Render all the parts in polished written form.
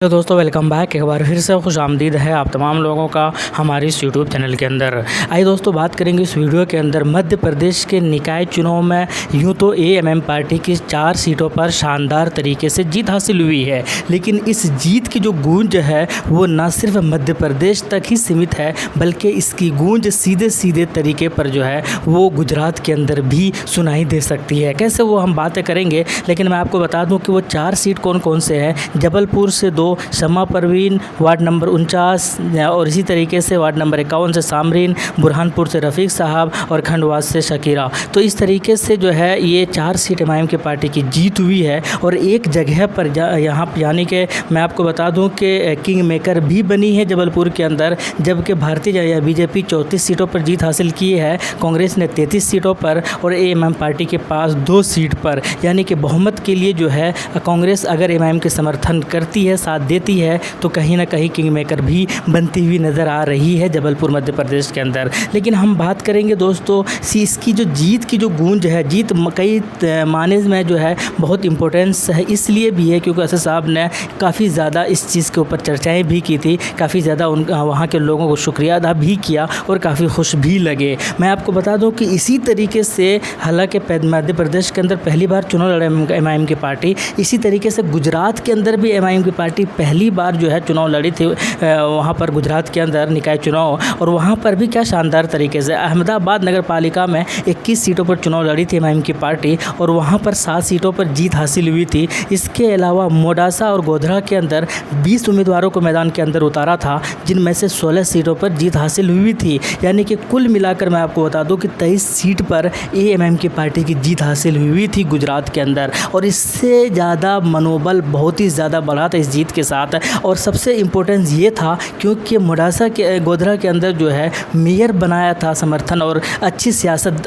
तो दोस्तों welcome back. एक बार फिर से खुशामदीद है आप तमाम लोगों का हमारे इस यूट्यूब चैनल के अंदर। आइए दोस्तों बात करेंगे इस वीडियो के अंदर मध्य प्रदेश के निकाय चुनाव में यूँ तो एएमएम पार्टी की 4 सीटों पर शानदार तरीके से जीत हासिल हुई है, लेकिन इस जीत की जो गूंज है वो न सिर्फ मध्य प्रदेश तक ही सीमित है बल्कि इसकी गूंज सीधे तरीके पर जो है वो गुजरात के अंदर भी सुनाई दे सकती है। कैसे वो हम बातें करेंगे, लेकिन मैं आपको बता दूँ कि वो 4 सीट कौन कौन से हैं। जबलपुर से 2 शमा परवीन, वार्ड नंबर 49, और इसी तरीके से वार्ड नंबर 51 से सामरीन, बुरहानपुर से रफ़ीक साहब और खंडवा से शकीरा। तो इस तरीके से जो है ये 4 सीट एमआईएम की पार्टी की जीत हुई है। और एक जगह पर यहाँ यानी कि मैं आपको बता दूं कि किंग मेकर भी बनी है जबलपुर के अंदर, जबकि भारतीय बीजेपी 34 सीटों पर जीत हासिल की है, कांग्रेस ने 33 सीटों पर और एएमएम पार्टी के पास 2 सीट पर। यानी कि बहुमत के लिए जो है कांग्रेस अगर एमआईएम के समर्थन करती है, साथ देती है, तो कहीं ना कहीं किंग मेकर भी बनती हुई नज़र आ रही है जबलपुर मध्य प्रदेश के अंदर। लेकिन हम बात करेंगे दोस्तों इसकी जो जीत की जो गूंज है, जीत कई माने में जो है बहुत इम्पोर्टेंस है, इसलिए भी है क्योंकि असद साहब ने काफ़ी ज़्यादा इस चीज़ के ऊपर चर्चाएं भी की थी, काफ़ी ज़्यादा वहाँ के लोगों को शुक्रिया अदा भी किया और काफ़ी खुश भी लगे। मैं आपको बता दूँ कि इसी तरीके से हालांकि मध्य प्रदेश के अंदर पहली बार चुनाव लड़े एमआईएम की पार्टी, इसी तरीके से गुजरात के अंदर भी एमआईएम की पार्टी पहली बार जो है चुनाव लड़ी थी वहाँ पर गुजरात के अंदर निकाय चुनाव, और वहाँ पर भी क्या शानदार तरीके से अहमदाबाद नगर पालिका में 21 सीटों पर चुनाव लड़ी थी एमआईएम की पार्टी और वहाँ पर 7 सीटों पर जीत हासिल हुई थी। इसके अलावा मोडासा और गोधरा के अंदर 20 उम्मीदवारों को मैदान के अंदर उतारा था, जिनमें से 16 सीटों पर जीत हासिल हुई थी। यानी कि कुल मिलाकर मैं आपको बता दूं कि 23 सीट पर एएमएम की पार्टी की जीत हासिल हुई थी गुजरात के अंदर, और इससे ज़्यादा मनोबल बहुत ही ज़्यादा बढ़ा था इस जीत के साथ। और सबसे इम्पोर्टेंस ये था क्योंकि मोडासा के गोधरा के अंदर जो है मेयर बनाया था समर्थन और अच्छी सियासत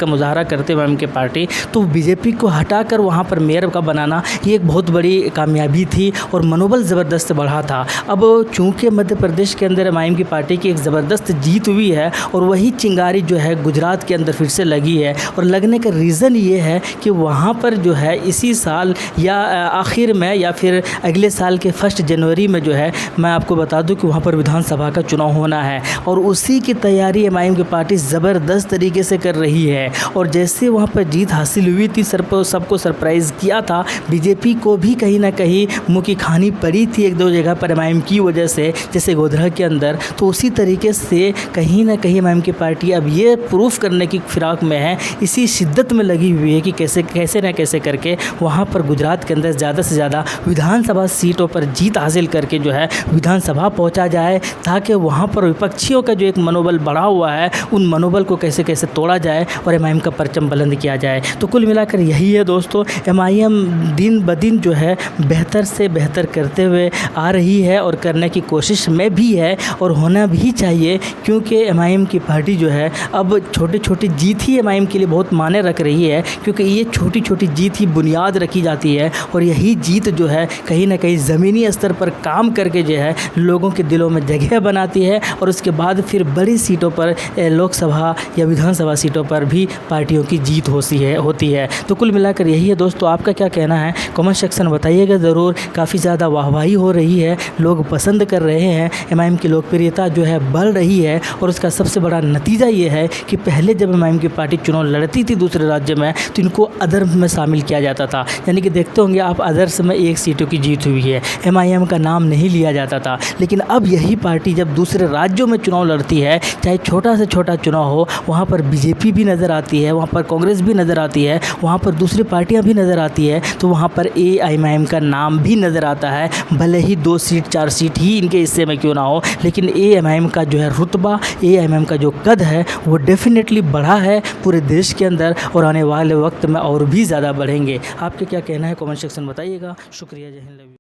का मुजाहरा करते हुए उनके पार्टी, तो बीजेपी को हटाकर वहाँ पर मेयर का बनाना ये एक बहुत बड़ी कामयाबी थी और मनोबल ज़बरदस्त बढ़ा था। अब चूँकि मध्य प्रदेश के अंदर एमआईएम की पार्टी की एक ज़बरदस्त जीत हुई है और वही चिंगारी जो है गुजरात के अंदर फिर से लगी है, और लगने का रीज़न ये है कि वहाँ पर जो है इसी साल या आखिर में या फिर अगले साल के 1 जनवरी में जो है मैं आपको बता दूं कि वहाँ पर विधानसभा का चुनाव होना है, और उसी की तैयारी एमआईएम की पार्टी ज़बरदस्त तरीके से कर रही है। और जैसे वहाँ पर जीत हासिल हुई थी सबको सरप्राइज़ किया था, बीजेपी को भी कहीं ना कहीं मुँह की खानी पड़ी थी 1-2 जगह पर एमआईएम की वजह से, जैसे गोधरा के अंदर। तो उसी तरीके से कहीं ना कहीं एमआईएम की पार्टी अब ये प्रूफ करने की फिराक में है, इसी शिद्दत में लगी हुई है कि कैसे ना कैसे करके वहाँ पर गुजरात के अंदर ज़्यादा से ज़्यादा विधानसभा सीटों पर जीत हासिल करके जो है विधानसभा पहुंचा जाए, ताकि वहां पर विपक्षियों का जो एक मनोबल बढ़ा हुआ है उन मनोबल को कैसे तोड़ा जाए और एमआईएम का परचम बुलंद किया जाए। तो कुल मिलाकर यही है दोस्तों, एमआईएम दिन ब दिन जो है बेहतर से बेहतर करते हुए आ रही है और करने की कोशिश में भी है, और होना भी चाहिए, क्योंकि एमआईएम की पार्टी जो है अब छोटी जीत ही एमआईएम के लिए बहुत मायने रख रही है, क्योंकि ये छोटी जीत ही बुनियाद रखी जाती है, और यही जीत जो है कहीं ना कहीं ज़मीनी स्तर पर काम करके जो है लोगों के दिलों में जगह बनाती है, और उसके बाद फिर बड़ी सीटों पर लोकसभा या विधानसभा सीटों पर भी पार्टियों की जीत होती है। तो कुल मिलाकर यही है दोस्तों, आपका क्या कहना है कमेंट सेक्शन में बताइएगा ज़रूर। काफ़ी ज़्यादा वाहवाही हो रही है, लोग पसंद कर रहे हैं, एमआईएम की लोकप्रियता जो है बढ़ रही है, और उसका सबसे बड़ा नतीजा ये है कि पहले जब एमआईएम की पार्टी चुनाव लड़ती थी दूसरे राज्य में तो इनको अदर्स में शामिल किया जाता था, यानी कि देखते होंगे आप अदर्स में 1 सीटों की जीत हुई है, एमआईएम का नाम नहीं लिया जाता था। लेकिन अब यही पार्टी जब दूसरे राज्यों में चुनाव लड़ती है, चाहे छोटा से छोटा चुनाव हो, वहाँ पर बीजेपी भी नज़र आती है, वहाँ पर कांग्रेस भी नज़र आती है, वहाँ पर दूसरी पार्टियाँ भी नज़र आती है, तो वहाँ पर एएमआईएम का नाम भी नज़र आता है। भले ही 2 सीट 4 सीट ही इनके हिस्से में क्यों ना हो, लेकिन एएमआईएम का जो है रुतबा, एएमआईएम का जो कद है वो डेफिनेटली बढ़ा है पूरे देश के अंदर, और आने वाले वक्त में और भी ज़्यादा बढ़ेंगे। आपके क्या कहना है कमेंट सेक्शन बताइएगा। शुक्रिया, जय हिंद।